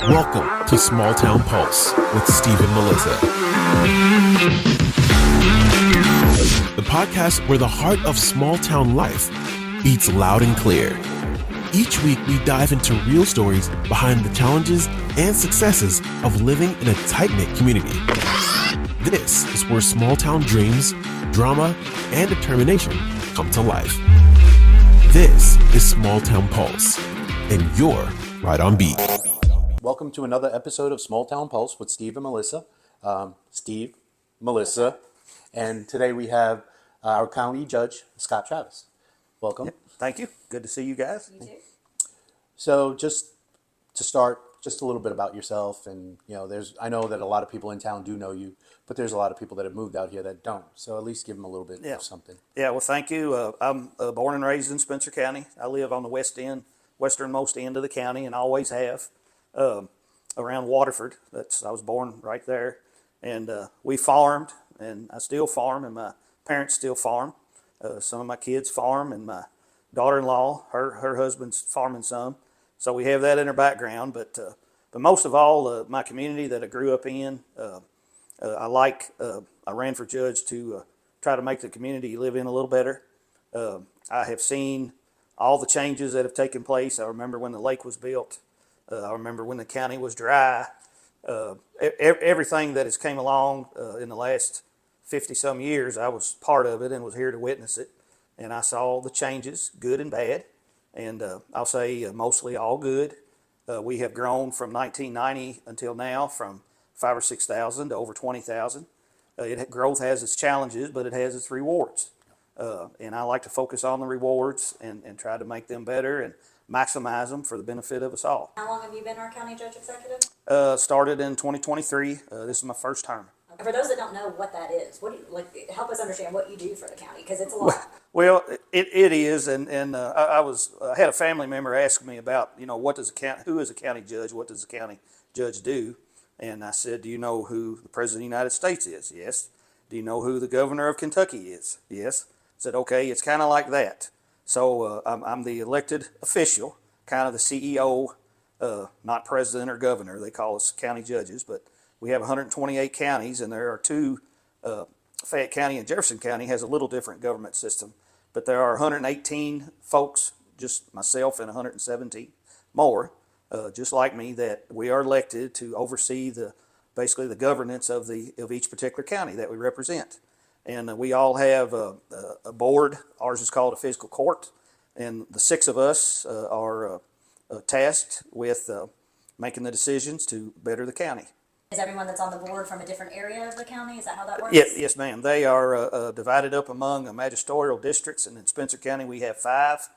Welcome to Small Town Pulse with Steve and Melissa, the podcast where the heart of small town life beats loud and clear. Each week, we dive into real stories behind the challenges and successes of living in a tight-knit community. This is where small town dreams, drama, and determination come to life. This is Small Town Pulse, and you're right on beat. Welcome to another episode of Small Town Pulse with Steve and Melissa. Melissa, and today we have our county judge, Scott Travis. Welcome. Thank you. Good to see you guys. You too. So just to start, just a little bit about yourself, and I know that a lot of people in town do know you, but there's a lot of people that have moved out here that don't. So at least give them a little bit of something. Yeah, well, thank you. I'm born and raised in Spencer County. I live on the westernmost end of the county, and always have, around Waterford. I was born right there, and we farmed, and I still farm, and my parents still farm. Some of my kids farm, and my daughter-in-law, her husband's farming some. So we have that in our background, but most of all, my community that I grew up in, I ran for judge to try to make the community you live in a little better. I have seen all the changes that have taken place. I remember when the lake was built. I remember when the county was dry. Everything that has came along in the last 50-some years, I was part of it and was here to witness it. And I saw the changes, good and bad. And I'll say mostly all good. We have grown from 1990 until now from 5,000 or 6,000 to over 20,000. Growth has its challenges, but it has its rewards. And I like to focus on the rewards and try to make them better and maximize them for the benefit of us all. How long have you been our county judge executive? Started in 2023. This is my first term. For those that don't know what that is, what do you help us understand what you do for the county, because it's a lot. Well, it is, and I had a family member ask me about who is a county judge, what does a county judge do, and I said, do you know who the President of the United States is? Yes. Do you know who the Governor of Kentucky is? Yes. I said, okay, it's kind of like that. So I'm the elected official, kind of the CEO, not president or governor. They call us county judges, but we have 128 counties, and there are two. Fayette County and Jefferson County has a little different government system, but there are 118 folks, just myself and 117 more, just like me, that we are elected to oversee basically the governance of each particular county that we represent. And we all have a board. Ours is called a fiscal court, and the six of us are tasked with making the decisions to better the county. Is everyone that's on the board from a different area of the county? Is that how that works? Yes, ma'am. They are divided up among magisterial districts, and in Spencer County we have 5,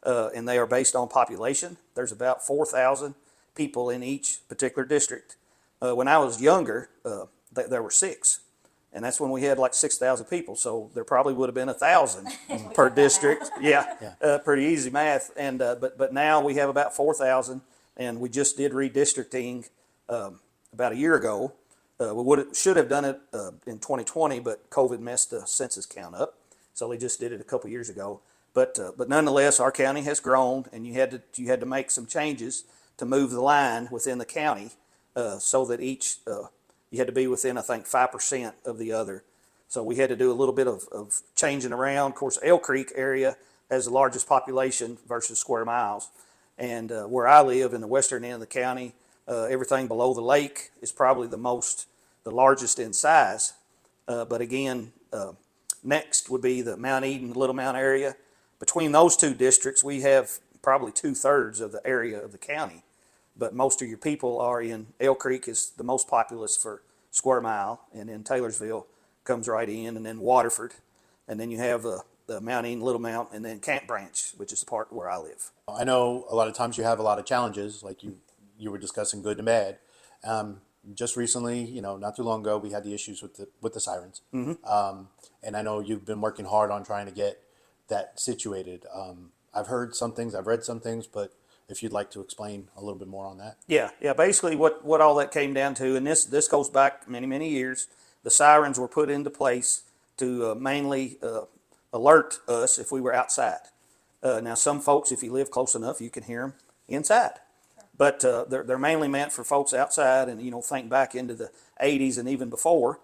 and they are based on population. There's about 4,000 people in each particular district. When I was younger, there were 6. And that's when we had like 6,000 people, so there probably would have been 1,000 per district. Pretty easy math. And but now we have about 4,000, and we just did redistricting about a year ago. We should have done it in 2020, but COVID messed the census count up, so we just did it a couple years ago. But nonetheless, our county has grown, and you had to make some changes to move the line within the county so that each. You had to be within, I think, 5% of the other. So we had to do a little bit of changing around. Of course, Elk Creek area has the largest population versus square miles. And where I live in the western end of the county, everything below the lake is probably the largest in size. But again, next would be the Mount Eden, Little Mount area. Between those two districts, we have probably 2/3 of the area of the county. But most of your people are in Elk Creek is the most populous for square mile, and then Taylorsville comes right in, and then Waterford, and then you have the Mount Eden, Little Mount, and then Camp Branch, which is the part where I live. I know a lot of times you have a lot of challenges, like you were discussing good and bad. Just recently, not too long ago, we had the issues with the sirens. Mm-hmm. And I know you've been working hard on trying to get that situated. I've heard some things, I've read some things, but if you'd like to explain a little bit more on that. Yeah. Basically, what all that came down to, and this goes back many years. The sirens were put into place to mainly alert us if we were outside. Now, some folks, if you live close enough, you can hear them inside. but they're mainly meant for folks outside. And think back into the '80s and even before.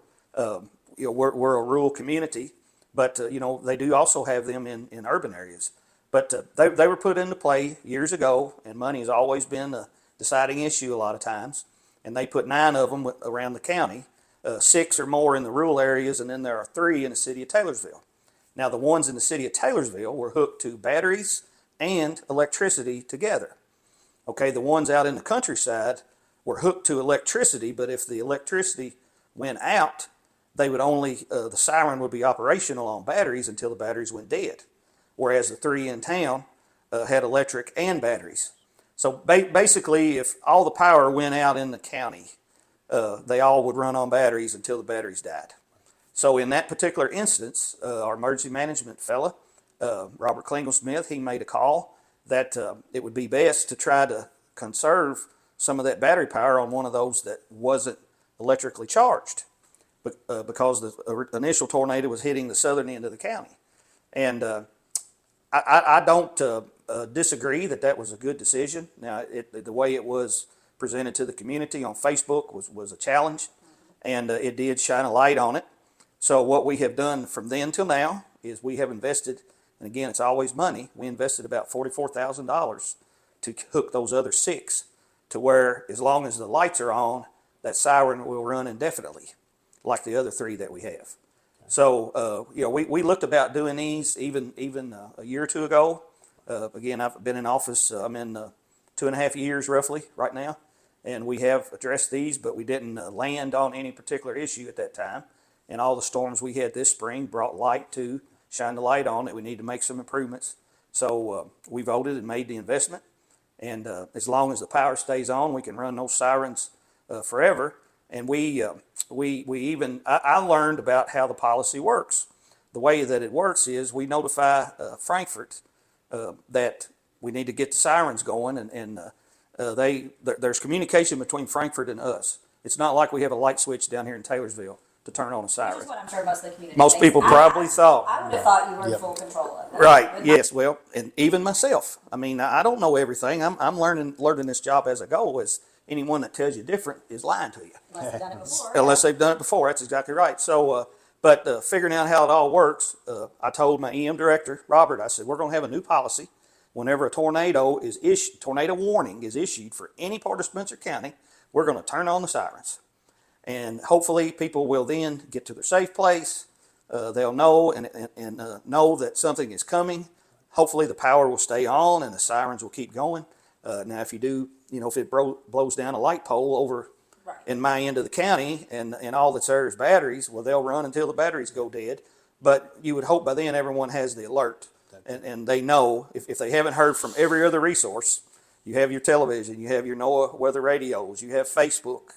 We're a rural community, but they do also have them in urban areas. But they were put into play years ago, and money has always been a deciding issue a lot of times. And they put 9 of them around the county, 6 or more in the rural areas, and then there are 3 in the city of Taylorsville. Now, the ones in the city of Taylorsville were hooked to batteries and electricity together. Okay, the ones out in the countryside were hooked to electricity, but if the electricity went out, they would only, the siren would be operational on batteries until the batteries went dead. Whereas the 3 in town had electric and batteries. So basically, if all the power went out in the county, they all would run on batteries until the batteries died. So in that particular instance, our emergency management fella, Robert Klingel-Smith, he made a call that it would be best to try to conserve some of that battery power on one of those that wasn't electrically charged, because the initial tornado was hitting the southern end of the county. And I don't disagree that was a good decision. Now, the way it was presented to the community on Facebook was a challenge, and it did shine a light on it. So what we have done from then till now is we have invested, and again, it's always money, we invested about $44,000 to hook those other 6 to where, as long as the lights are on, that siren will run indefinitely, like the other 3 that we have. So, we looked about doing these even a year or 2 ago. Again, I've been in office, I'm in 2.5 years roughly right now, and we have addressed these, but we didn't land on any particular issue at that time. And all the storms we had this spring brought light to shine the light on that we need to make some improvements. So we voted and made the investment, and as long as the power stays on, we can run those sirens forever. And I learned about how the policy works. The way that it works is we notify Frankfort that we need to get the sirens going, and there's communication between Frankfort and us. It's not like we have a light switch down here in Taylorsville to turn on a Which siren. is what I'm sure most of the community Most thinks. people probably thought. I would have thought you were in full control of it. Right. But Yes. Well, and even myself. I mean, I don't know everything. I'm learning this job as I go. As anyone that tells you different is lying to you. Unless they've done it before. Unless they've done it before. That's exactly right. So, but figuring out how it all works, I told my EM director, Robert, I said, we're going to have a new policy. Whenever a tornado warning is issued for any part of Spencer County, we're going to turn on the sirens. And hopefully people will then get to their safe place. They'll know and know that something is coming. Hopefully the power will stay on and the sirens will keep going. Now, if you do, if it blows down a light pole over in my end of the county and all that's there is batteries, well, they'll run until the batteries go dead. But you would hope by then everyone has the alert and they know. If they haven't heard from every other resource, you have your television, you have your NOAA weather radios, you have Facebook,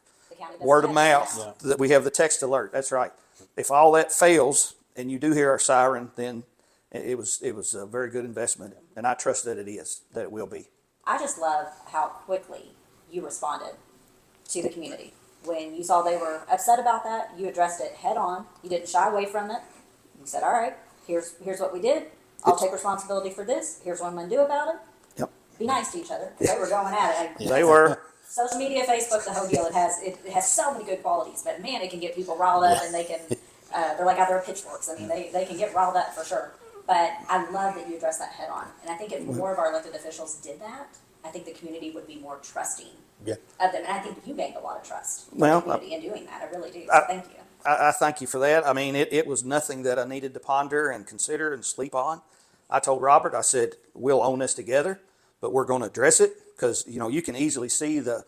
word of mouth, that we have the text alert. That's right. If all that fails and you do hear our siren, then it was a very good investment, and I trust that it will be. I just love how quickly you responded to the community. When you saw they were upset about that, you addressed it head on. You didn't shy away from it. You said, all right, here's what we did. I'll take responsibility for this. Here's what I'm going to do about it. Yep. Be nice to each other. They were going at it. They were. Social media, Facebook, the whole deal. It has so many good qualities, but man, it can get people riled up, and they can they're like out there with pitchforks. I mean, they can get riled up for sure. But I love that you address that head on, and I think if more of our elected officials did that, I think the community would be more trusting of them, and I think you gained a lot of trust in the community in doing that. I really do. So thank you. I thank you for that. I mean, it was nothing that I needed to ponder and consider and sleep on. I told Robert, I said, we'll own this together, but we're going to address it because, you can easily see the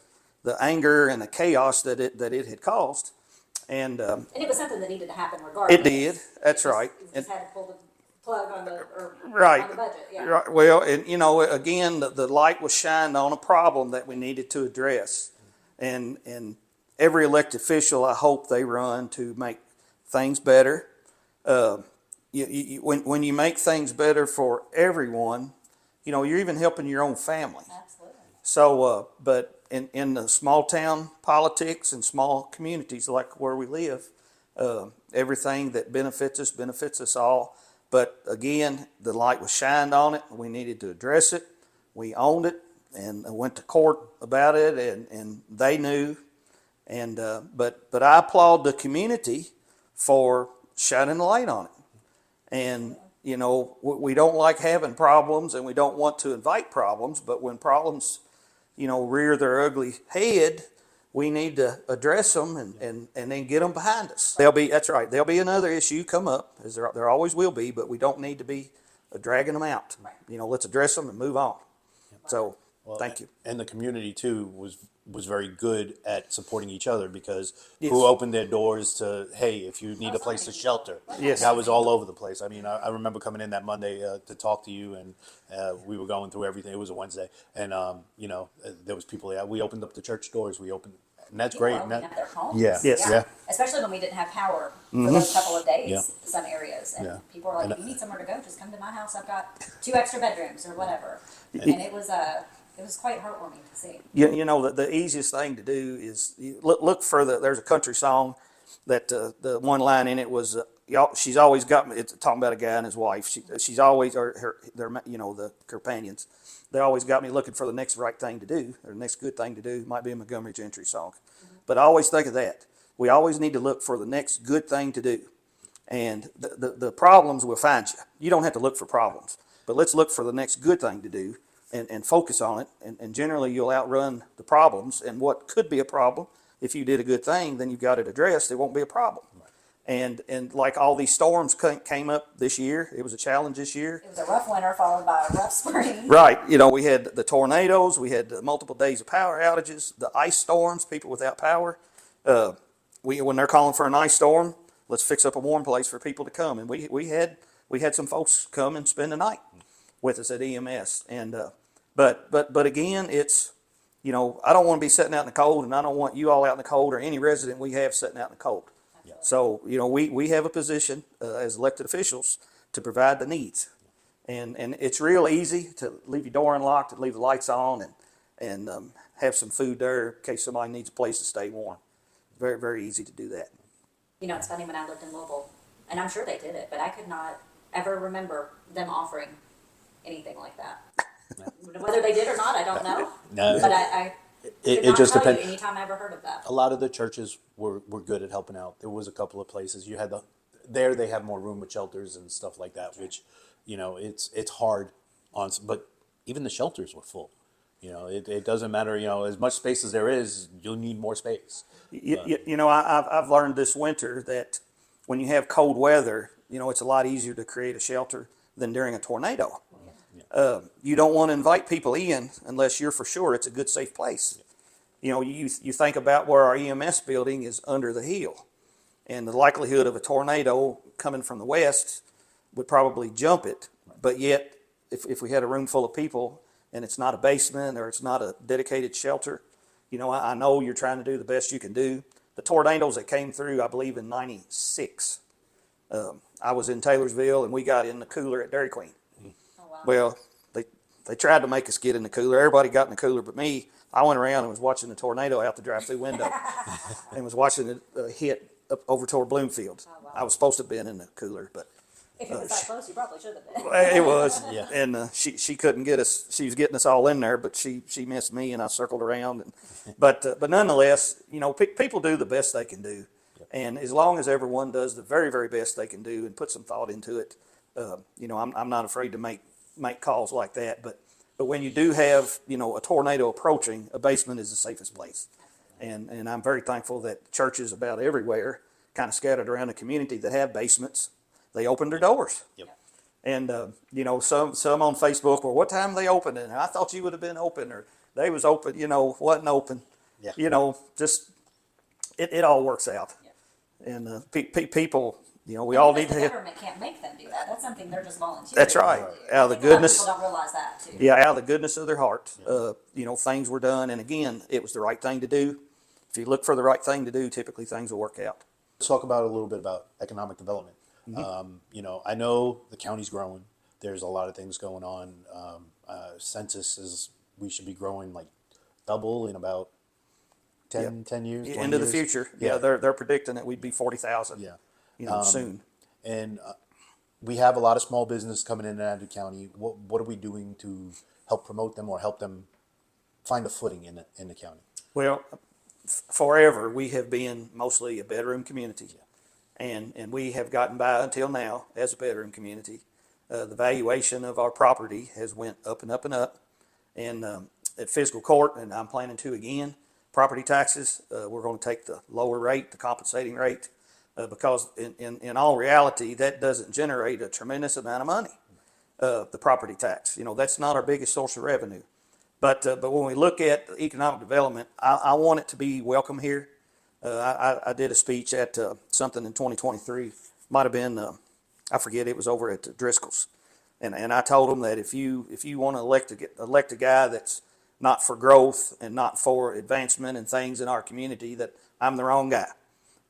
anger and the chaos that it had caused. And it was something that needed to happen regardless. It did. That's right. You just had to pull the plug on the budget. Yeah. Right. Well, and again, the light was shined on a problem that we needed to address. And every elected official, I hope they run to make things better. When you make things better for everyone, you're even helping your own family. Absolutely. So, but in the small town politics and small communities like where we live, everything that benefits us all. But again, the light was shined on it. We needed to address it. We owned it, and I went to court about it, and they knew. And but I applaud the community for shining the light on it. And you know, we don't like having problems, and we don't want to invite problems. But when problems, you know, rear their ugly head, we need to address them and then get them behind us. That's right. There'll be another issue come up, as there always will be. But we don't need to be dragging them out. You know, let's address them and move on. So. Well, thank you. And the community too was very good at supporting each other, because Yes. who opened their doors to, hey, if you need a place to shelter. Yes. That was all over the place. I mean, I remember coming in that Monday to talk to you, and we were going through everything. It was a Wednesday, and you know, there was people there. We opened up the church doors. And that's People great. are And opening that- up their homes. Yeah. Yes. Yeah. Especially when we didn't have power for those couple of days, Yeah. some areas. And Yeah. people were like, And- if you need somewhere to go, just come to my house. I've got 2 extra bedrooms or whatever. And it was quite heartwarming to see. You know, the easiest thing to do is look for there's a country song that the one line in it was, she's always got me, it's talking about a guy and his wife. She's always, you know, the companions, they always got me looking for the next right thing to do, or the next good thing to do. Might be a Montgomery Gentry song. But I always think of that. We always need to look for the next good thing to do. And the problems will find you. You don't have to look for problems, but let's look for the next good thing to do. And focus on it, and generally you'll outrun the problems. And what could be a problem, if you did a good thing, then you've got it addressed, it won't be a problem. And like all these storms came up this year, it was a challenge this year. It was a rough winter followed by a rough spring. Right, you know, we had the tornadoes, we had multiple days of power outages, the ice storms, people without power. When they're calling for an ice storm, let's fix up a warm place for people to come. And we had some folks come and spend the night with us at EMS. And but again, it's, you know, I don't want to be sitting out in the cold, and I don't want you all out in the cold, or any resident we have sitting out in the cold. So, you know, we have a position as elected officials to provide the needs. And it's real easy to leave your door unlocked and leave the lights on and have some food there in case somebody needs a place to stay warm. Very, very easy to do that. You know, it's funny, when I lived in Louisville, and I'm sure they did it, but I could not ever remember them offering anything like that. Whether they did or not, I don't know. No. But I It could not just tell you depends. anytime I ever heard of that. A lot of the churches were good at helping out. There was a couple of places you had they have more room with shelters and stuff like that, which, you know, it's hard but even the shelters were full. You know, it doesn't matter, you know, as much space as there is, you'll need more space. You know, I've learned this winter that when you have cold weather, you know, it's a lot easier to create a shelter than during a tornado. You don't want to invite people in unless you're for sure it's a good, safe place. You know, you think about where our EMS building is under the hill, and the likelihood of a tornado coming from the west would probably jump it. But yet, if we had a room full of people and it's not a basement or it's not a dedicated shelter, you know, I know you're trying to do the best you can do. The tornadoes that came through, I believe in '96, I was in Taylorsville, and we got in the cooler at Dairy Queen. Oh, wow. Well, they tried to make us get in the cooler. Everybody got in the cooler but me. I went around and was watching the tornado out the drive-through window and was watching it hit up over toward Bloomfield. Oh, wow. I was supposed to have been in the cooler, but If it was that close, you probably should have been. it was. Yeah. And she couldn't get us. She was getting us all in there, but she missed me, and I circled around. But nonetheless, you know, people do the best they can do. And as long as everyone does the very, very best they can do and put some thought into it, you know, I'm not afraid to make calls like that. But when you do have, you know, a tornado approaching, a basement is the safest place. And I'm very thankful that churches about everywhere, kind of scattered around the community that have basements, they open their doors. Yep. And, you know, some on Facebook, well, what time they opened? And I thought you would have been open, or they was open, you know, wasn't open. Yeah. You know, just, it all works out. Yeah. And people, you know, we all need to The have, government can't make them do that. That's something they're just volunteering. That's right. to do. Out of the I think a lot of goodness- people don't realize that too. yeah, out of the goodness of their heart, you know, things were done. And again, it was the right thing to do. If you look for the right thing to do, typically things will work out. Let's talk about a little bit about economic development. You know, I know the county's growing. There's a lot of things going on. Census is, we should be growing like double in about 10 years. 20 Into the years. future. Yeah. Yeah, they're predicting that we'd be 40,000. Yeah. You know, soon. And we have a lot of small business coming in and out of the county. What are we doing to help promote them or help them find a footing in the county? Well, forever we have been mostly a bedroom community, and we have gotten by until now as a bedroom community. The valuation of our property has went up and up and up, and at fiscal court, and I'm planning to again, property taxes, we're going to take the lower rate, the compensating rate, because in all reality, that doesn't generate a tremendous amount of money. The property tax, that's not our biggest source of revenue. But when we look at economic development, I want it to be welcome here. I did a speech at something in 2023, might have been, I forget, it was over at Driscoll's. And I told them that if you want to elect a guy that's not for growth and not for advancement and things in our community, that I'm the wrong guy.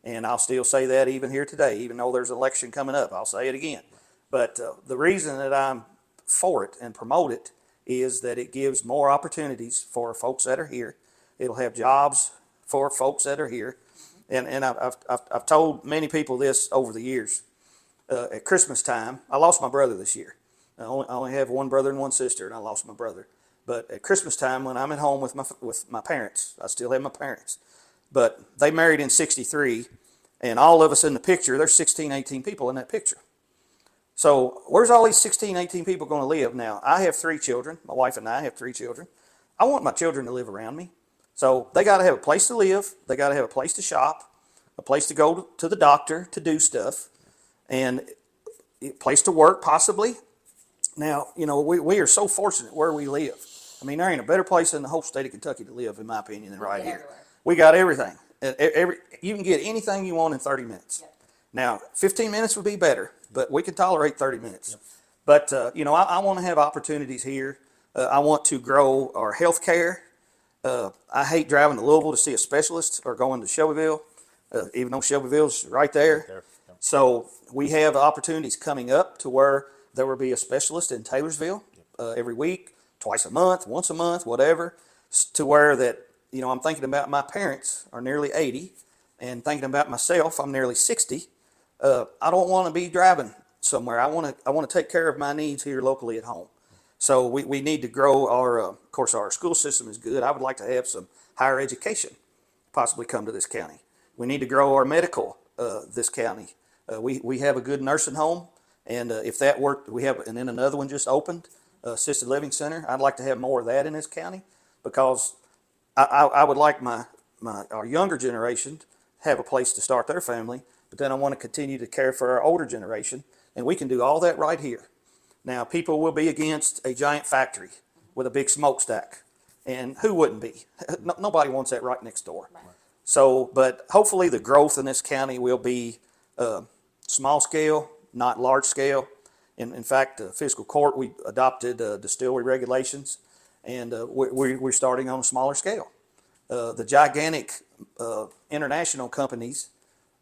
And I'll still say that even here today, even though there's an election coming up, I'll say it again. But the reason that I'm for it and promote it is that it gives more opportunities for folks that are here. It'll have jobs for folks that are here. And I've told many people this over the years. At Christmas time, I lost my brother this year. I only have one brother and one sister, and I lost my brother. But at Christmas time, when I'm at home with my parents, I still have my parents. But they married in '63, and all of us in the picture, there's 16, 18 people in that picture. So where's all these 16, 18 people going to live now? I have 3 children. My wife and I have 3 children. I want my children to live around me. So they got to have a place to live. They got to have a place to shop, a place to go to the doctor to do stuff, and a place to work possibly. Now, we are so fortunate where we live. I mean, there ain't a better place in the whole state of Kentucky to live, in my opinion, than right here. Everywhere. We got everything. You can get anything you want in 30 minutes. Yep. Now, 15 minutes would be better, but we can tolerate 30 minutes. Yep. But, I want to have opportunities here. I want to grow our health care. I hate driving to Louisville to see a specialist or going to Shelbyville, even though Shelbyville's right there. Yep. So we have opportunities coming up to where there will be a specialist in Taylorsville every week, twice a month, once a month, whatever, to where that, I'm thinking about my parents are nearly 80 and thinking about myself, I'm nearly 60. I don't want to be driving somewhere. I want to take care of my needs here locally at home. So we need to grow of course, our school system is good. I would like to have some higher education possibly come to this county. We need to grow our medical, this county. We have a good nursing home. And if that worked, and then another one just opened, assisted living center. I'd like to have more of that in this county because I would like our younger generation to have a place to start their family, but then I want to continue to care for our older generation, and we can do all that right here. Now, people will be against a giant factory with a big smokestack, and who wouldn't be? Nobody wants that right next door. Right. So, but hopefully the growth in this county will be small scale, not large scale. In fact, fiscal court, we adopted distillery regulations, and we're starting on a smaller scale. The gigantic international companies,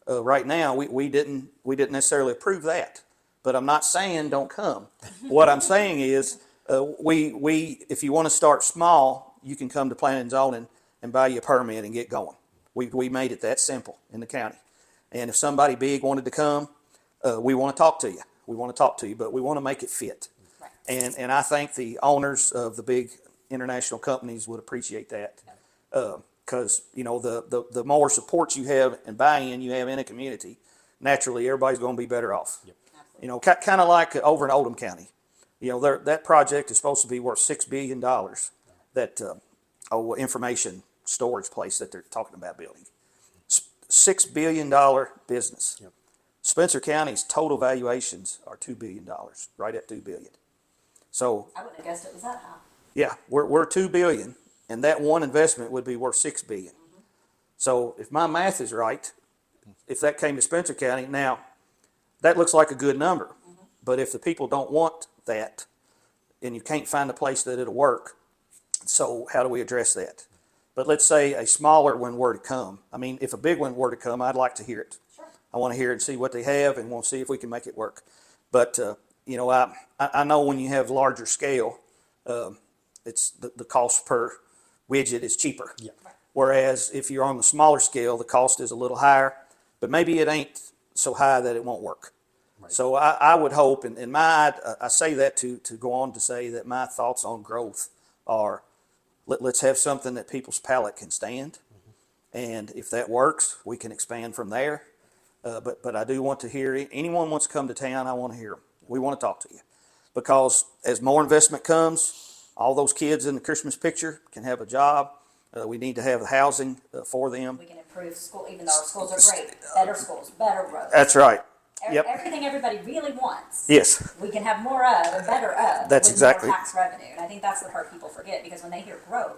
right now, we didn't necessarily approve that. But I'm not saying don't come. What I'm saying is, if you want to start small, you can come to planning and zoning and buy you a permit and get going. We made it that simple in the county. And if somebody big wanted to come, we want to talk to you. We want to talk to you, but we want to make it fit. Right. And I think the owners of the big international companies would appreciate that. Because, the more support you have and buy-in you have in a community, naturally everybody's going to be better off. Yep. Kind of like over in Oldham County. That project is supposed to be worth $6 billion, that information storage place that they're talking about building. $6 billion business. Yep. Spencer County's total valuations are $2 billion, right at $2 billion. So I wouldn't have guessed it was that high. Yeah, we're $2 billion, and that one investment would be worth $6 billion. Mm-hmm. So if my math is right, if that came to Spencer County, now that looks like a good number. Mm-hmm. But if the people don't want that, and you can't find a place that it'll work, so how do we address that? But let's say a smaller one were to come. I mean, if a big one were to come, I'd like to hear it. Sure. I want to hear it and see what they have, and want to see if we can make it work. But I know when you have larger scale, it's the cost per widget is cheaper. Yeah. Whereas if you're on the smaller scale, the cost is a little higher, but maybe it ain't so high that it won't work. Right. So I would hope, I say that to go on to say that my thoughts on growth are let's have something that people's palate can stand. And if that works, we can expand from there. But I do want to hear, anyone wants to come to town, I want to hear them. We want to talk to you. Because as more investment comes, all those kids in the Christmas picture can have a job. We need to have housing for them. We can improve school, even though our schools are great, better schools, better roads. That's right. Yep. Everything everybody really wants. Yes. We can have more of and better of. That's with exactly. more tax revenue. And I think that's the part people forget, because when they hear growth,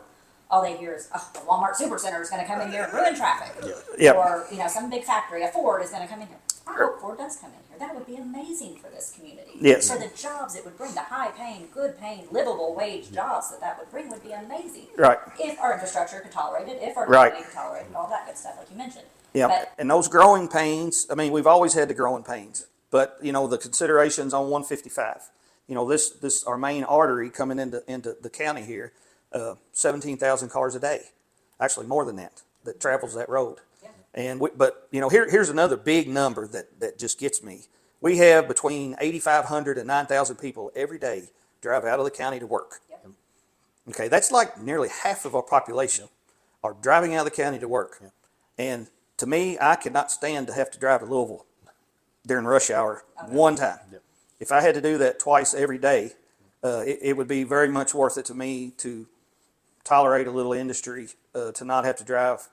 all they hear is, oh, the Walmart Supercenter is going to come in here and ruin traffic. Yep. Or, some big factory, a Ford is going to come in here. I hope Ford does come in here. That would be amazing for this community. Yes. For the jobs it would bring, the high-paying, good-paying, livable wage jobs that would bring would be amazing. Right. If our infrastructure could tolerate it, if our Right. community could tolerate it, all that good stuff, like you mentioned. Yeah, But and those growing pains, I mean, we've always had the growing pains, but, the considerations on 155, this, our main artery coming into the county here, 17,000 cars a day, actually more than that travels that road. Yeah. And here's another big number that just gets me. We have between 8,500 and 9,000 people every day drive out of the county to work. Yep. Okay, that's like nearly half of our population are driving out of the county to work. And to me, I could not stand to have to drive to Louisville during rush hour one time. If I had to do that twice every day, it would be very much worth it to me to tolerate a little industry, to not have to drive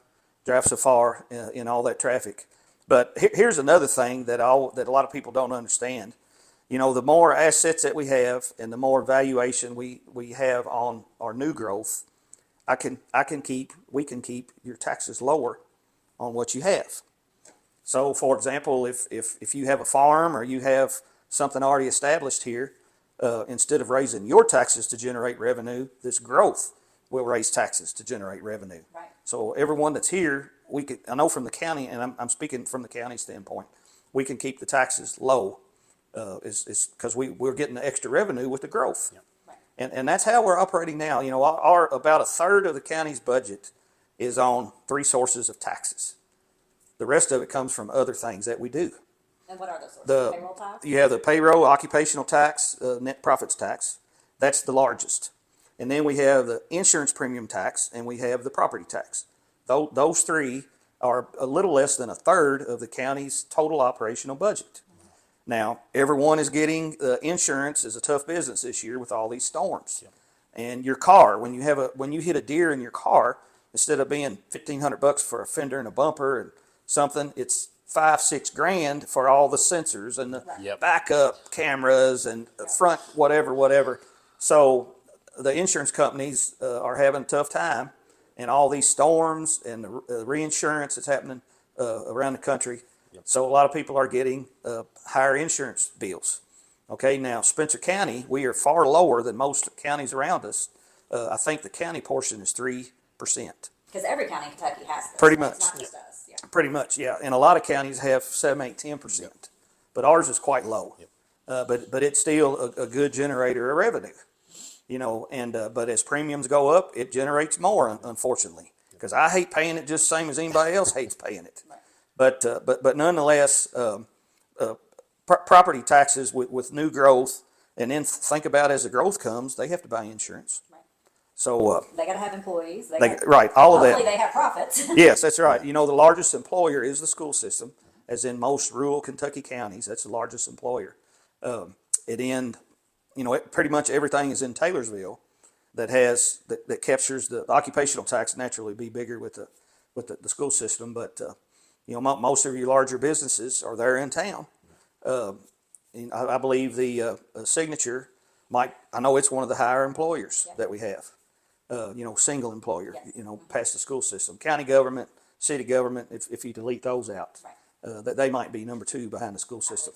so far in all that traffic. But here's another thing that a lot of people don't understand. The more assets that we have and the more valuation we have on our new growth, we can keep your taxes lower on what you have. So, for example, if you have a farm or you have something already established here, instead of raising your taxes to generate revenue, this growth will raise taxes to generate revenue. Right. So everyone that's here, I know from the county, and I'm speaking from the county standpoint, we can keep the taxes low, is because we're getting the extra revenue with the growth. Right. And that's how we're operating now. Our about a third of the county's budget is on 3 sources of taxes. The rest of it comes from other things that we do. And what are those sources? Payroll tax? You have the payroll, occupational tax, net profits tax. That's the largest. And then we have the insurance premium tax, and we have the property tax. Those 3 are a little less than a third of the county's total operational budget. Now, everyone is getting insurance is a tough business this year with all these storms. And your car, when you hit a deer in your car, instead of being $1,500 for a fender and a bumper and something, it's $5-6 grand for all the sensors and the backup cameras and front whatever. So the insurance companies are having a tough time, and all these storms and the reinsurance that's happening around the country. So a lot of people are getting higher insurance bills. Okay, now Spencer County, we are far lower than most counties around us. I think the county portion is 3%. Because every county in Kentucky has this. Pretty It's much. not just us. Yeah. Pretty much, yeah. And a lot of counties have 7, 8, 10%. But ours is quite low. But it's still a good generator of revenue. But as premiums go up, it generates more, unfortunately. Because I hate paying it just the same as anybody else hates paying it. But nonetheless, property taxes with new growth, and then think about as the growth comes, they have to buy insurance. Right. So They got to have employees. right, all of that. Hopefully they have profits. Yes, that's right. The largest employer is the school system, as in most rural Kentucky counties. That's the largest employer. Pretty much everything is in Taylorsville that captures the occupational tax. Naturally, be bigger with the school system, but most of your larger businesses are there in town. I believe the Signature I know it's one of the higher employers that we have. Single employer, past the school system. County government, city government, if you delete those out, that they might be number 2 behind the school system.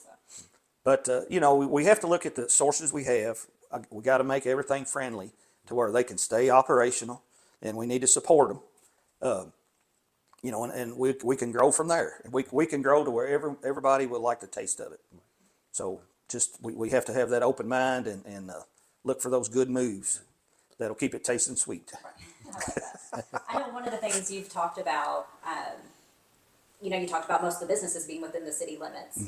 But, we have to look at the sources we have. We got to make everything friendly to where they can stay operational, and we need to support them. And we can grow from there. We can grow to where everybody would like the taste of it. So we have to have that open mind and look for those good moves that'll keep it tasting sweet. I like that. I know one of the things you've talked about, you talked about most of the businesses being within the city limits,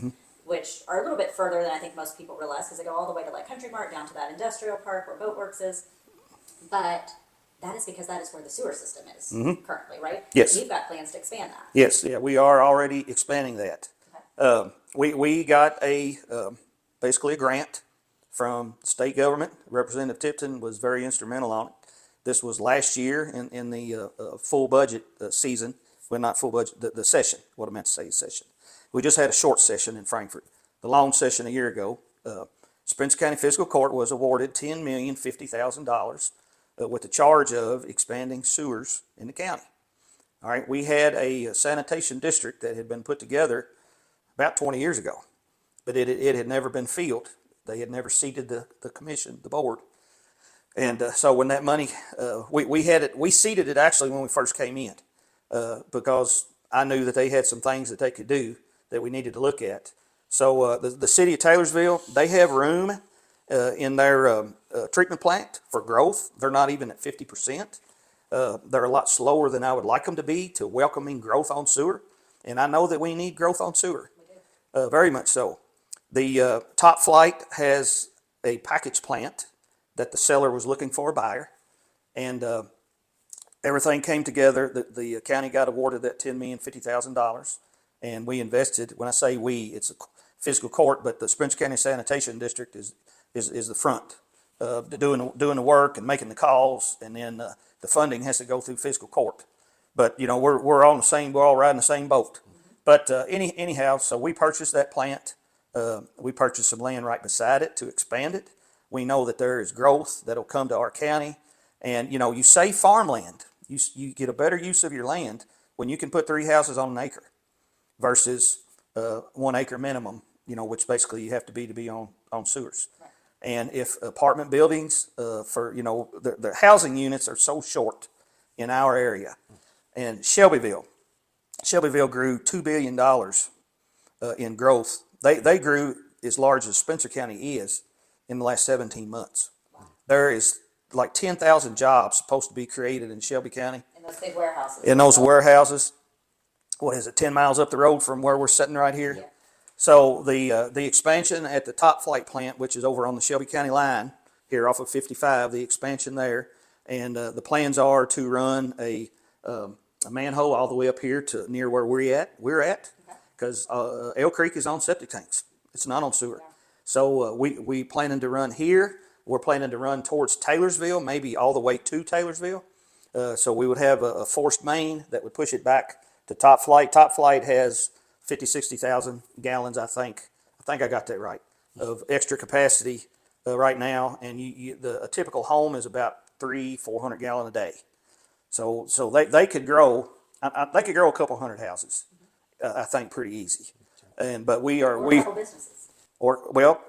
which are a little bit further than I think most people realize, because they go all the way to like Country Mart down to that industrial park where Boatworks is. But that is because that is where the sewer system is currently, right? Yes. You've got plans to expand that. Yes, yeah, we are already expanding that. We got basically a grant from state government. Representative Tipton was very instrumental on it. This was last year in the full budget season. Well, not full budget, the session. What I meant to say is session. We just had a short session in Frankfort. The long session a year ago. Spencer County Fiscal Court was awarded $10,050,000 with the charge of expanding sewers in the county. All right, we had a sanitation district that had been put together about 20 years ago, but it had never been filled. They had never seated the commission, the board. And so when that money, we seated it actually when we first came in because I knew that they had some things that they could do that we needed to look at. So the city of Taylorsville, they have room in their treatment plant for growth. They're not even at 50%. They're a lot slower than I would like them to be to welcoming growth on sewer. And I know that we need growth on sewer, very much so. The Top Flight has a package plant that the seller was looking for a buyer. And everything came together. The county got awarded that $10,050,000. And we invested, when I say we, it's a fiscal court, but the Spencer County Sanitation District is the front doing the work and making the calls, and then the funding has to go through fiscal court. But you know we're all in the same, we're all riding the same boat. But anyhow, so we purchased that plant. We purchased some land right beside it to expand it. We know that there is growth that'll come to our county, and you know you save farmland. You get a better use of your land when you can put 3 houses on an acre versus 1 acre minimum, you know, which basically you have to be on sewers. Right. And if apartment buildings for, you know, the housing units are so short in our area. And Shelbyville grew $2 billion in growth. They grew as large as Spencer County is in the last 17 months. Wow. There is like 10,000 jobs supposed to be created in Shelby County. In those big warehouses. In those warehouses. What is it, 10 miles up the road from where we're sitting right here? Yeah. So the expansion at the Top Flight plant, which is over on the Shelby County line here off of 55, the expansion there, and the plans are to run a manhole all the way up here to near where we're at, because Elk Creek is on septic tanks. It's not on sewer. Yeah. So we planning to run here. We're planning to run towards Taylorsville, maybe all the way to Taylorsville. So we would have a forced main that would push it back to Top Flight. Top Flight has 60,000 gallons, I think I got that right, of extra capacity right now. And a typical home is about 300-400 gallon a day. So they could grow. They could grow a couple hundred houses, I think, pretty easy. But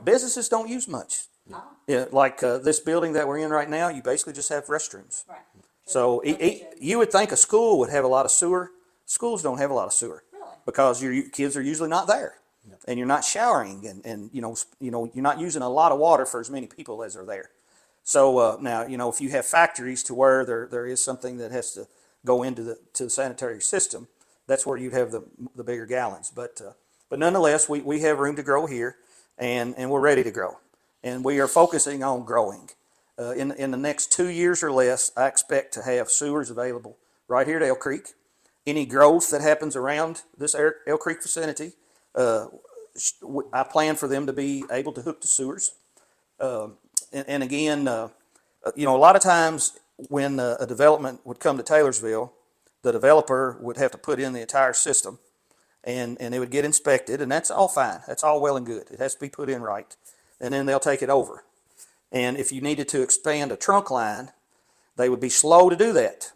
businesses don't use much. Oh. Yeah, like this building that we're in right now, you basically just have restrooms. Right. So you would think a school would have a lot of sewer. Schools don't have a lot of sewer. Really? Because your kids are usually not there, and you're not showering, and you know you're not using a lot of water for as many people as are there. So now if you have factories to where there is something that has to go into the sanitary system, that's where you'd have the bigger gallons. But nonetheless, we have room to grow here, and we're ready to grow, and we are focusing on growing. In the next 2 years or less, I expect to have sewers available right here at Elk Creek. Any growth that happens around this Elk Creek vicinity, I plan for them to be able to hook to sewers. And again, a lot of times when a development would come to Taylorsville, the developer would have to put in the entire system, and it would get inspected, and that's all fine. That's all well and good. It has to be put in right, and then they'll take it over. And if you needed to expand a trunk line, they would be slow to do that.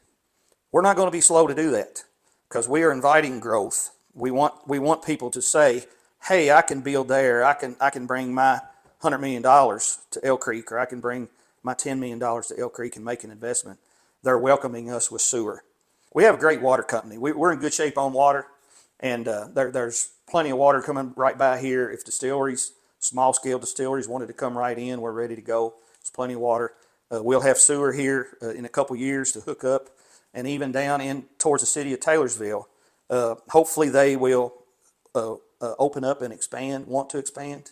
We're not going to be slow to do that because we are inviting growth. We want people to say, hey, I can build there. I can bring my $100 million to Elk Creek, or I can bring my $10 million to Elk Creek and make an investment. They're welcoming us with sewer. We have a great water company. We're in good shape on water, and there's plenty of water coming right by here. If distilleries, small-scale distilleries wanted to come right in, we're ready to go. There's plenty of water. We'll have sewer here in a couple years to hook up, and even down in towards the city of Taylorsville. Hopefully they will open up and expand, want to expand.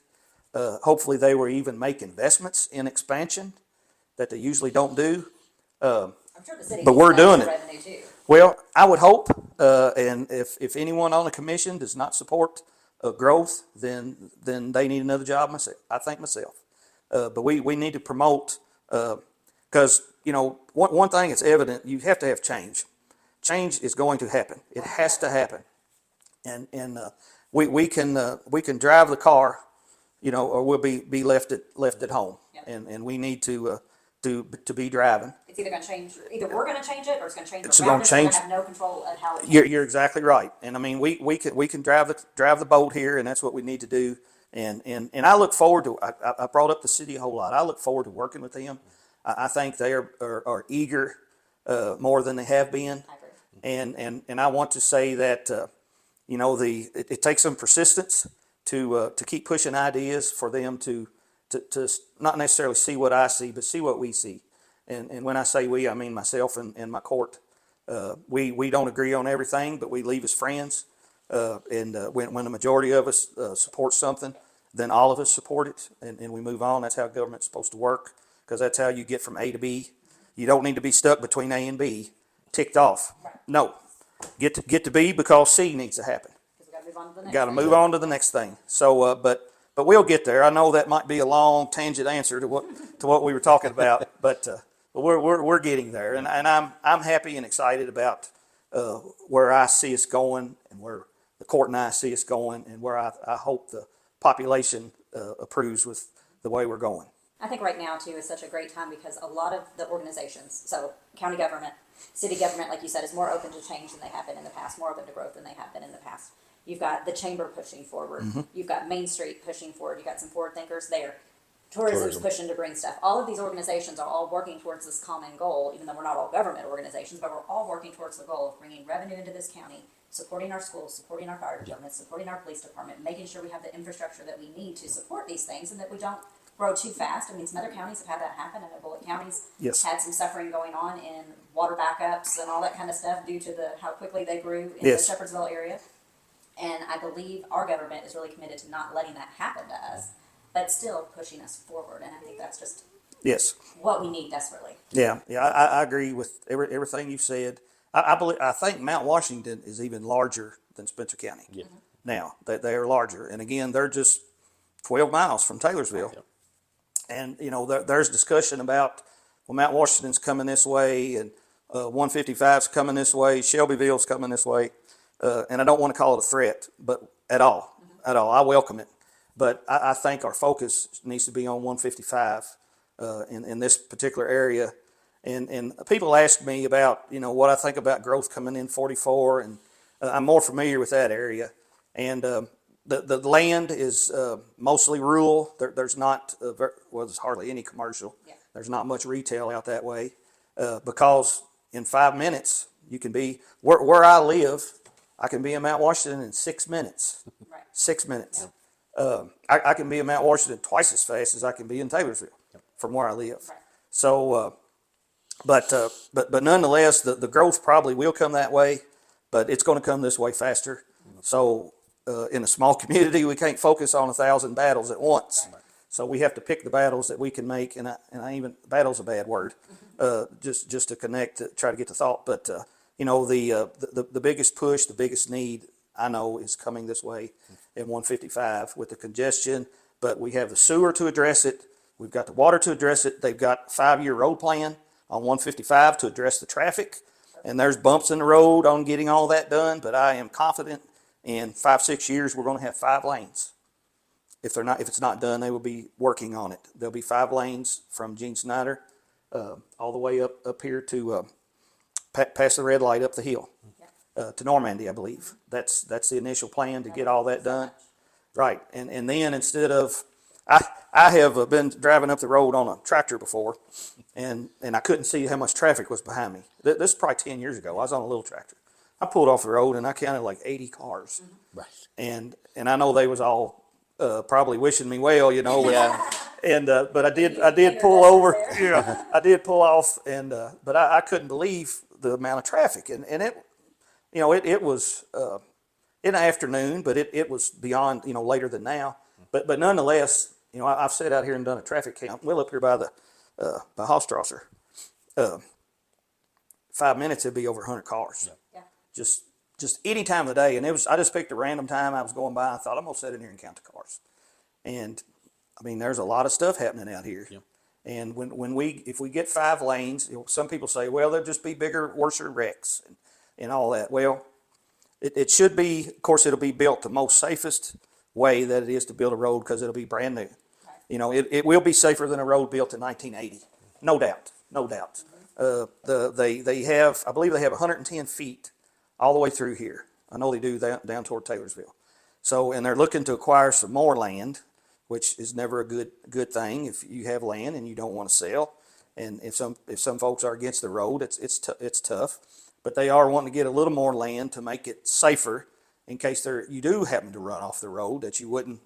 Hopefully they will even make investments in expansion that they usually don't do. I'm sure the city. But needs we're that doing extra it. Revenue too. Well, I would hope, and if anyone on the commission does not support growth, then they need another job myself. I think myself. But we need to promote, because, one thing that's evident, you have to have change. Change is going to happen. It has to happen. And we can drive the car, or we'll be left at home. Yeah. And we need to be driving. It's either going to change. Either we're going to change it, or it's going to change. It's around gonna us. We're change. have no control of how it You're exactly right. And I mean, we can drive the boat here, and that's what we need to do. And I look forward to, I brought up the city a whole lot. I look forward to working with them. I think they are eager, more than they have been. I agree. And I want to say that, it takes some persistence to keep pushing ideas for them to not necessarily see what I see, but see what we see. And when I say we, I mean myself and my court. We don't agree on everything, but we leave as friends. When the majority of us support something, then all of us support it, and we move on. That's how government's supposed to work, because that's how you get from A to B. You don't need to be stuck between A and B, ticked off. No, get to B because C needs to happen. Because we got to move on to the next. Got to thing. move on to the next thing. So, but we'll get there. I know that might be a long tangent answer to what we were talking about, but we're getting there, and I'm happy and excited about where I see us going, and where the court and I see us going, and where I hope the population approves with the way we're going. I think right now too is such a great time because a lot of the organizations, so county government, city government, like you said, is more open to change than they have been in the past, more open to growth than they have been in the past. You've got the chamber pushing forward. Mm-hmm. You've got Main Street pushing forward. You've got some forward thinkers there. Tourism's pushing to bring stuff. All of these organizations are all working towards this common goal, even though we're not all government organizations, but we're all working towards the goal of bringing revenue into this county, supporting our schools, supporting our fire department, supporting our police department, making sure we have the infrastructure that we need to support these things, and that we don't grow too fast. I mean, some other counties have had that happen. I know Bullitt County's Yes. had some suffering going on in water backups and all that kind of stuff due to how quickly they grew in Yes. the Shepherdsville area. And I believe our government is really committed to not letting that happen to us, but still pushing us forward. And I think that's just Yes. what we need desperately. Yeah. I agree with everything you said. I think Mount Washington is even larger than Spencer County. Yeah. Now they are larger, and again, they're just 12 miles from Taylorsville. Yep. And there's discussion about, well, Mount Washington's coming this way, and 155's coming this way, Shelbyville's coming this way, and I don't want to call it a threat, but at all. I welcome it, but I think our focus needs to be on 155 in this particular area. And people ask me about what I think about growth coming in 44, and I'm more familiar with that area. And the land is mostly rural. There's not there's hardly any commercial. Yeah. There's not much retail out that way, because in 5 minutes you can be where I live. I can be in Mount Washington in 6 minutes. Right. 6 minutes. I can be in Mount Washington twice as fast as I can be in Taylorsville from where I live. Right. So, but nonetheless, the growth probably will come that way, but it's going to come this way faster. So, in a small community, we can't focus on 1,000 battles at once. Right. So we have to pick the battles that we can make, and I even battle's a bad word, just to connect, try to get the thought. But the biggest push, the biggest need I know is coming this way in 155 with the congestion. But we have the sewer to address it. We've got the water to address it. They've got a 5-year road plan on 155 to address the traffic, and there's bumps in the road on getting all that done. But I am confident in 5-6 years we're going to have 5 lanes. If it's not done, they will be working on it. There'll be 5 lanes from Gene Snyder all the way up here to past the red light up the hill to Normandy, I believe. That's the initial plan to get all that done. Right, and then instead of I have been driving up the road on a tractor before, and I couldn't see how much traffic was behind me. This is probably 10 years ago. I was on a little tractor. I pulled off the road and I counted like 80 cars. Right. And I know they was all probably wishing me well, Yeah. And but I did pull over. Yeah, I did pull off, and but I couldn't believe the amount of traffic, and it it was in the afternoon, but it was beyond later than now. But nonetheless, I've sat out here and done a traffic count. Well, up here by the by Hofstrasser, 5 minutes, it'd be over 100 cars. Yeah. Just any time of the day. And I just picked a random time I was going by. I thought, I'm going to sit in here and count the cars. And I mean, there's a lot of stuff happening out here. Yep. And if we get 5 lanes, some people say, well, there'll just be bigger, worser wrecks and all that. Well, it should be, of course, it'll be built the most safest way that it is to build a road, because it'll be brand new. You know, it will be safer than a road built in 1980. No doubt. They have, I believe they have 110 feet all the way through here. I know they do that down toward Taylorsville. So, and they're looking to acquire some more land, which is never a good thing if you have land and you don't want to sell. And if some folks are against the road, it's tough. But they are wanting to get a little more land to make it safer in case you do happen to run off the road, that you wouldn't,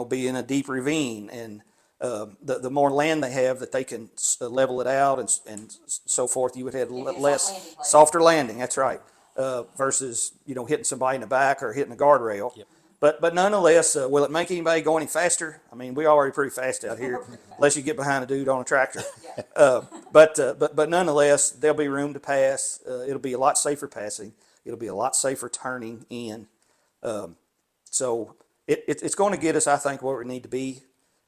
be in a deep ravine. And the more land they have that they can level it out and so forth, you would have less softer landing. That's right. Versus hitting somebody in the back or hitting a guardrail. Yep. But nonetheless, will it make anybody go any faster? I mean, we're already pretty fast out here, unless you get behind a dude on a tractor. But nonetheless, there'll be room to pass. It'll be a lot safer passing. It'll be a lot safer turning in. So it's going to get us, I think, where we need to be,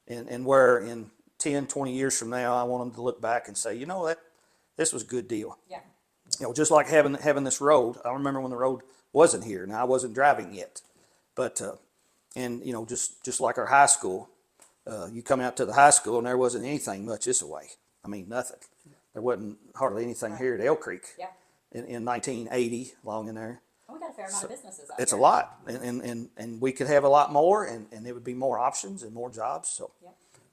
and where in 10, 20 years from now, I want them to look back and say, this was a good deal. Yeah. Just like having this road. I remember when the road wasn't here. Now, I wasn't driving yet. But, just like our high school, you come out to the high school and there wasn't anything much this way. I mean, nothing. There wasn't hardly anything here at Elk Creek in 1980, along in there. We got a fair amount of businesses out It's here. a lot. And we could have a lot more, and there would be more options and more jobs.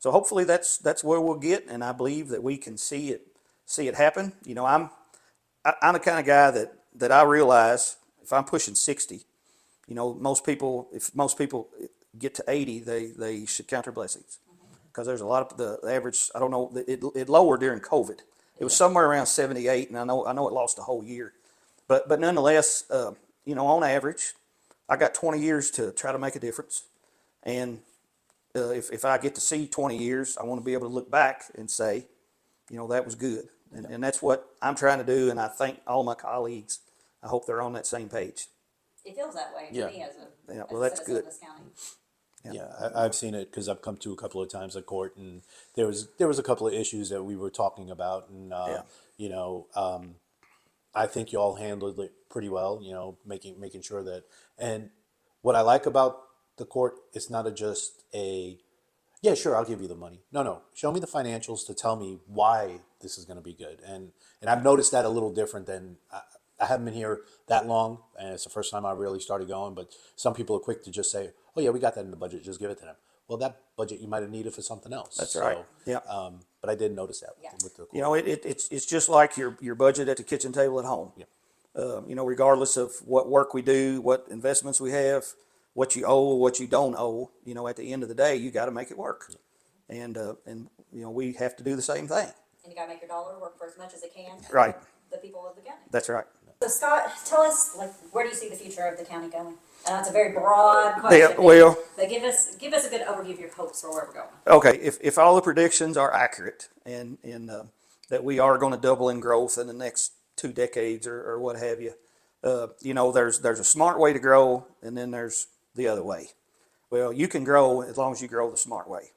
So hopefully that's where we'll get, and I believe that we can see it happen. I'm the kind of guy that I realize if I'm pushing 60, if most people get to 80, they should count their blessings, because there's a lot of the average. I don't know. It lowered during COVID. It was somewhere around 78, and I know it lost a whole year, but nonetheless, on average, I got 20 years to try to make a difference, and if I get to see 20 years, I want to be able to look back and say, that was good, and that's what I'm trying to do, and I thank all my colleagues. I hope they're on that same page. It feels that way to Yeah. me as well, a that's citizen good. of this county. Yeah, I've seen it because I've come to a couple of times at court, and there was a couple of issues that we were talking about, and I think you all handled it pretty well. Making sure that, and what I like about the court, it's not just yeah, sure, I'll give you the money. No, show me the financials to tell me why this is going to be good, and I've noticed that a little different than. I haven't been here that long, and it's the first time I really started going, but some people are quick to just say, oh yeah, we got that in the budget, just give it to them. Well, that budget you might have needed for something else. That's right. Yeah. But I did notice that with the court. It's just like your budget at the kitchen table at home. Yeah. Regardless of what work we do, what investments we have, what you owe, what you don't owe, at the end of the day, you got to make it work. Yeah. And we have to do the same thing. And you gotta make your dollar work for as much as it can. Right. The people of the county. That's right. So Scott, tell us, where do you see the future of the county going? It's a very broad question. But give us a good overview of your hopes for where we're going. Okay, if all the predictions are accurate, and that we are going to double in growth in the next 2 decades or what have you, there's a smart way to grow, and then there's the other way. Well, you can grow as long as you grow the smart way.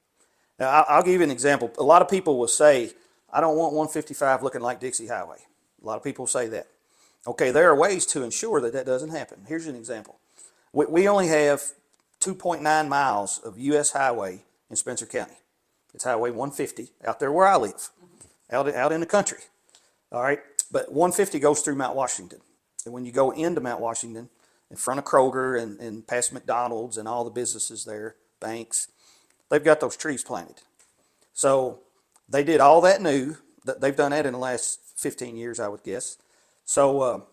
Now, I'll give you an example. A lot of people will say, I don't want 155 looking like Dixie Highway. A lot of people say that. Okay, there are ways to ensure that doesn't happen. Here's an example. We only have 2.9 miles of U.S. highway in Spencer County. It's Highway 150 out there where I live, out in the country. All right, but 150 goes through Mount Washington. And when you go into Mount Washington, in front of Kroger and past McDonald's and all the businesses there, banks, they've got those trees planted. So they did all that new. They've done that in the last 15 years, I would guess. So,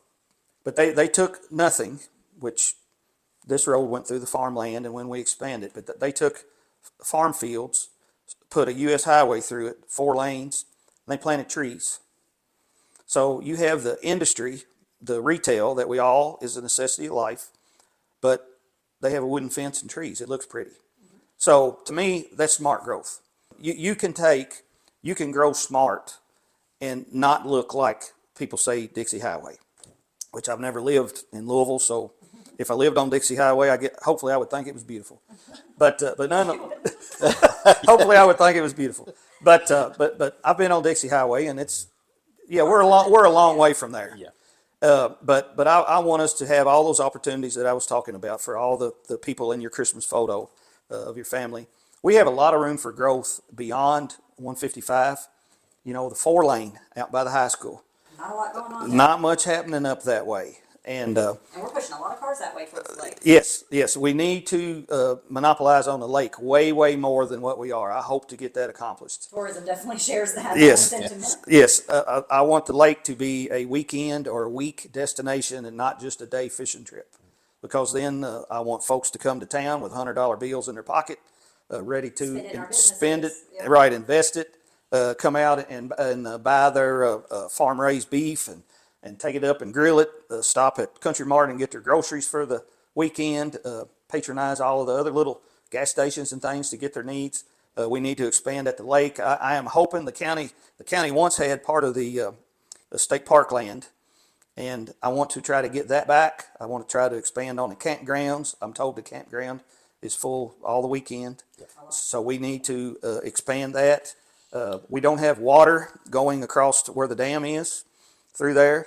but they took nothing, which this road went through the farmland, and when we expanded, but they took farm fields, put a U.S. highway through it, 4 lanes, and they planted trees. So you have the industry, the retail that is a necessity of life, but they have a wooden fence and trees. It looks pretty. So to me, that's smart growth. You can grow smart and not look like people say Dixie Highway, which I've never lived in Louisville. So if I lived on Dixie Highway, hopefully I would think it was beautiful. But hopefully I would think it was beautiful. But I've been on Dixie Highway, and we're a long way from there. Yeah. But I want us to have all those opportunities that I was talking about for all the people in your Christmas photo of your family. We have a lot of room for growth beyond 155. The 4-lane out by the high school. Not a lot going on there. Not much happening up that way. And And we're pushing a lot of cars that way towards the lake. yes, we need to monopolize on the lake way more than what we are. I hope to get that accomplished. Tourism definitely shares that Yes. sentiment. Yes, I want the lake to be a weekend or a week destination and not just a day fishing trip. Because then I want folks to come to town with $100 bills in their pocket, ready to Spend it in our spend it, businesses. Yep. right, invest it, come out and buy their farm raised beef and take it up and grill it, stop at Country Mart and get their groceries for the weekend, patronize all of the other little gas stations and things to get their needs. We need to expand at the lake. I am hoping the county once had part of the state park land, and I want to try to get that back. I want to try to expand on the campgrounds. I'm told the campground is full all the weekend. So we need to expand that. We don't have water going across to where the dam is through there.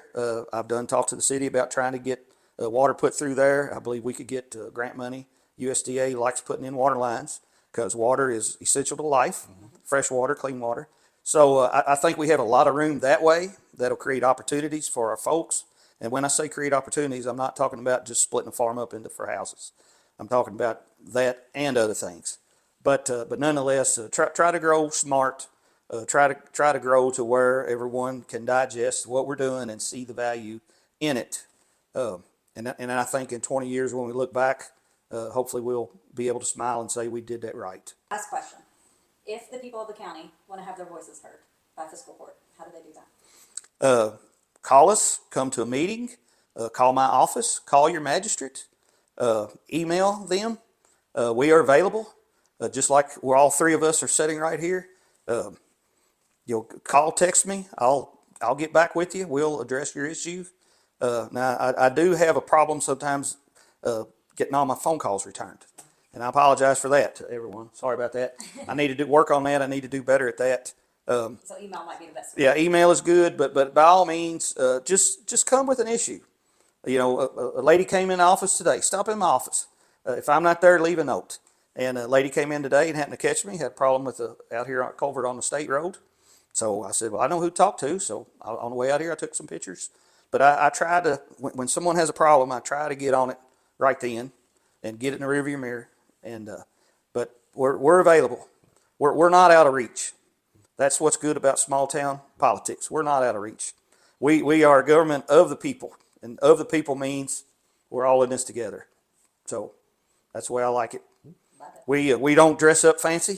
I've talked to the city about trying to get water put through there. I believe we could get grant money. USDA likes putting in water lines because water is essential to life, fresh water, clean water. So I think we have a lot of room that way that'll create opportunities for our folks. And when I say create opportunities, I'm not talking about just splitting a farm up for houses. I'm talking about that and other things. But nonetheless, try to grow smart. Try to grow to where everyone can digest what we're doing and see the value in it. And I think in 20 years when we look back, hopefully we'll be able to smile and say we did that right. Last question. If the people of the county want to have their voices heard by fiscal court, how do they do that? Call us, come to a meeting, call my office, call your magistrate, email them. We are available, just like we're all three of us are sitting right here. You'll call, text me. I'll get back with you. We'll address your issues. Now, I do have a problem sometimes getting all my phone calls returned. And I apologize for that to everyone. Sorry about that. I need to work on that. I need to do better at that. So email might be the best way. Yeah, email is good, but by all means, just come with an issue. A lady came in the office today. Stop in my office. If I'm not there, leave a note. And a lady came in today and happened to catch me. Had a problem with out here on culvert on the state road. So I said, well, I know who to talk to. So on the way out here, I took some pictures. But I try to, when someone has a problem, I try to get on it right then and get it in the rearview mirror. And but we're available. We're not out of reach. That's what's good about small town politics. We're not out of reach. We are a government of the people, and of the people means we're all in this together. So that's the way I like it. Love it. We don't dress up fancy.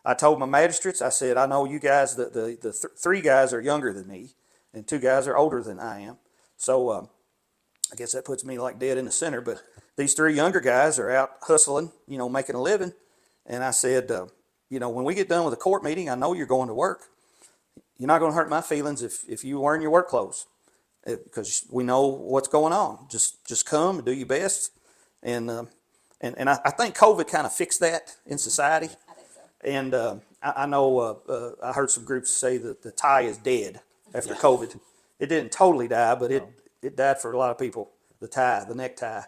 I told my magistrates, I said, I know you guys, the three guys are younger than me, and 2 guys are older than I am. So I guess that puts me like dead in the center. But these 3 younger guys are out hustling, making a living. And I said, when we get done with the court meeting, I know you're going to work. You're not going to hurt my feelings if you wearing your work clothes, because we know what's going on. Just come and do your best. And I think COVID kind of fixed that in society. I think so. And I know I heard some groups say that the tie is dead after COVID. It didn't totally die, but it died for a lot of people. The necktie.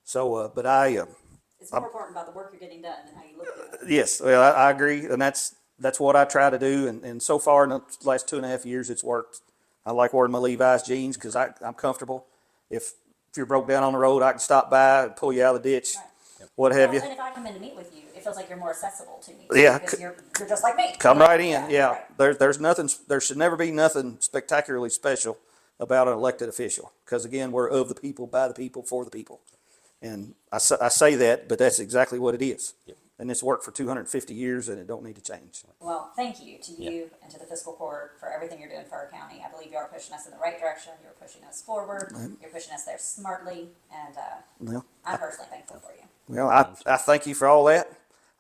So, but It's more important about the work you're getting done than how you look at it. yes, well, I agree, and that's what I try to do. And so far in the last 2.5 years, it's worked. I like wearing my Levi's jeans because I'm comfortable. If you're broke down on the road, I can stop by and pull you out of the ditch, what have you. And if I come in to meet with you, it feels like you're more accessible to me. Yeah. Because you're just like me. Come right in. Yeah, right. there's nothing. There should never be nothing spectacularly special about an elected official, because again, we're of the people, by the people, for the people. And I say that, but that's exactly what it is. Yep. And it's worked for 250 years, and it don't need to change. Well, thank you to you and to the fiscal court for everything you're doing for our county. I believe you are pushing us in the right direction. You're pushing us forward. You're pushing us there smartly. And Well, I'm personally thankful for you. Well, I thank you for all that.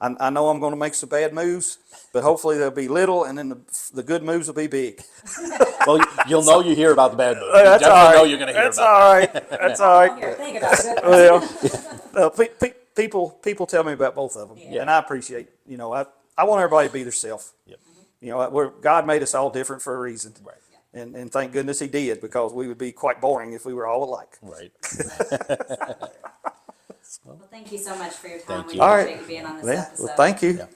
I know I'm going to make some bad moves, but hopefully they'll be little, and then the good moves will be big. Well, you'll know you hear about the bad moves. You That's definitely all right. know you're going to hear That's about all right. That's all right. Here, think about it. Well, people tell me about both of them, Yeah. and I appreciate. I want everybody to be themselves. Yep. God made us all different for a reason, Right. and thank goodness He did, because we would be quite boring if we were all alike. Right. Well, thank you so much for your time. Thank We you. All appreciate right. you being on this Yeah, episode. well, thank you. Yeah.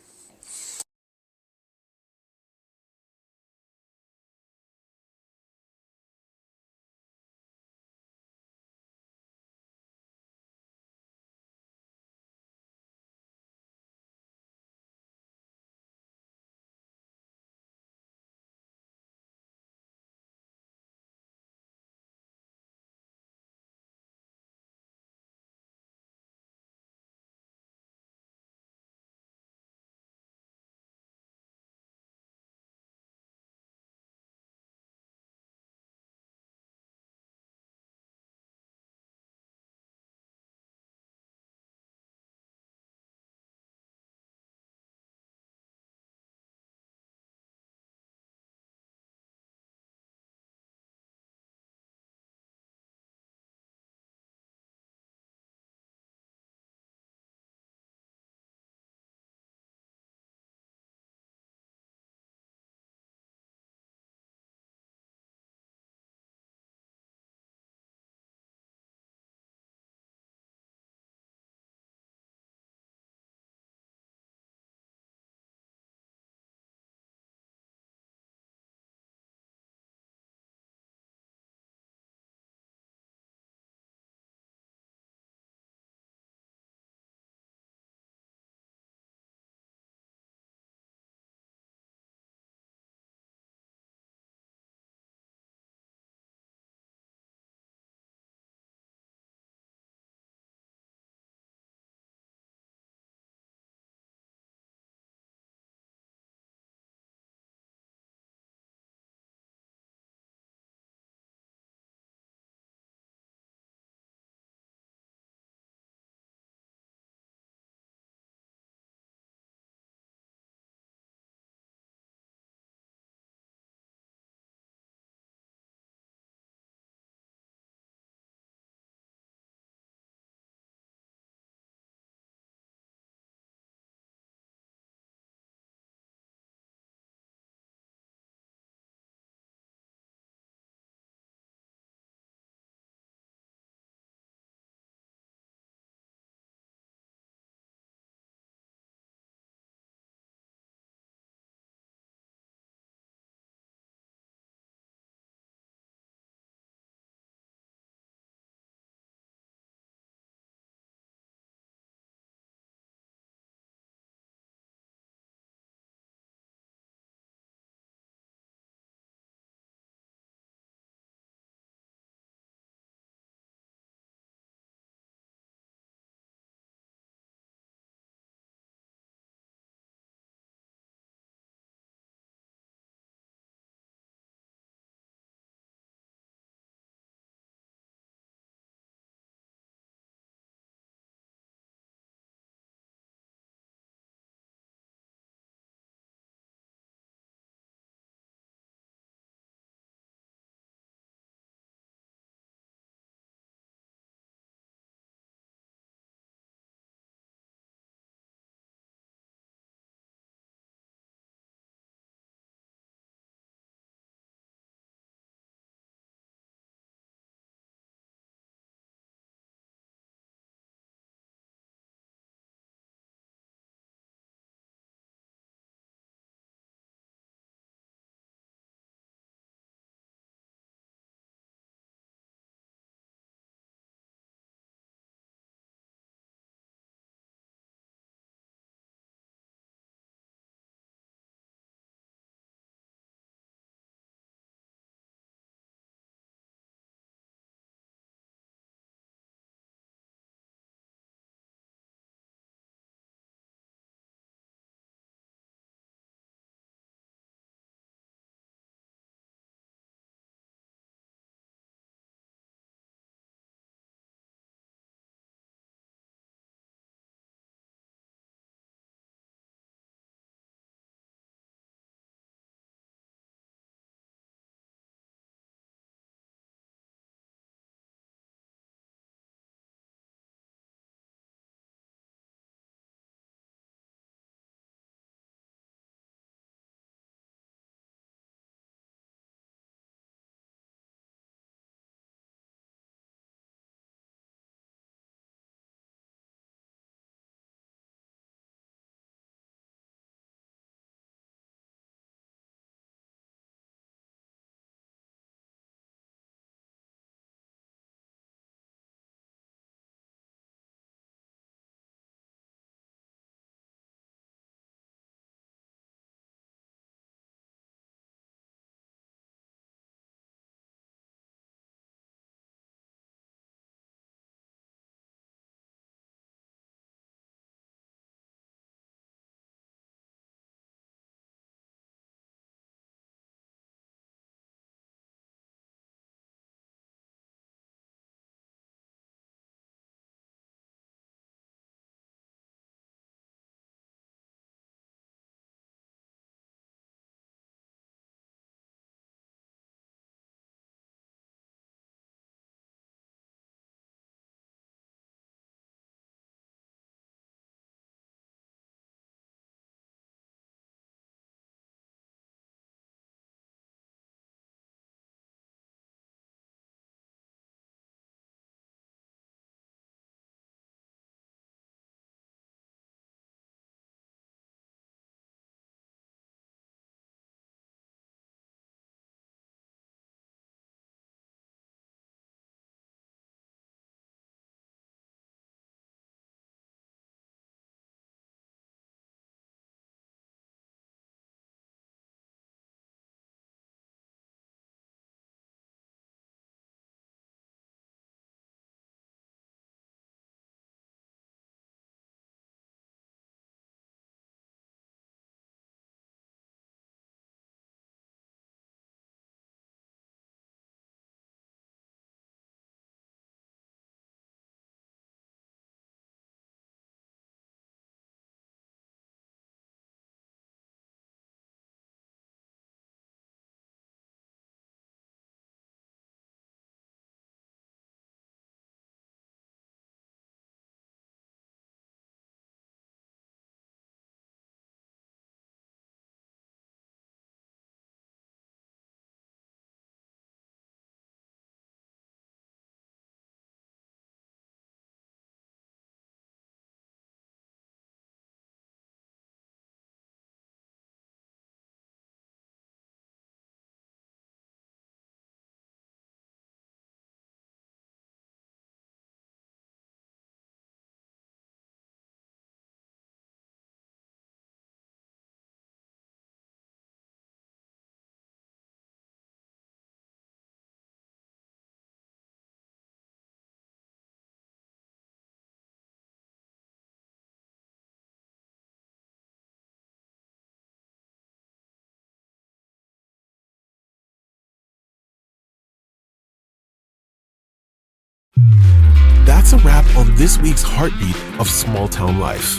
that's a wrap on this week's heartbeat of small town life.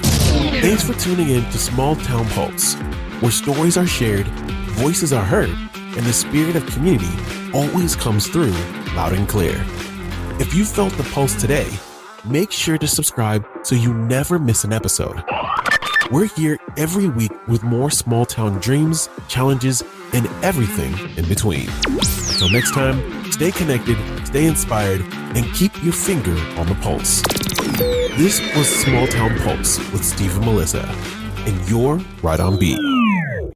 Thanks for tuning in to Small Town Pulse, where stories are shared, voices are heard, and the spirit of community always comes through loud and clear. If you felt the pulse today, make sure to subscribe so you never miss an episode. We're here every week with more small town dreams, challenges, and everything in between. Until next time, stay connected, stay inspired, and keep your finger on the pulse. This was Small Town Pulse with Steve and Melissa, and you're right on beat.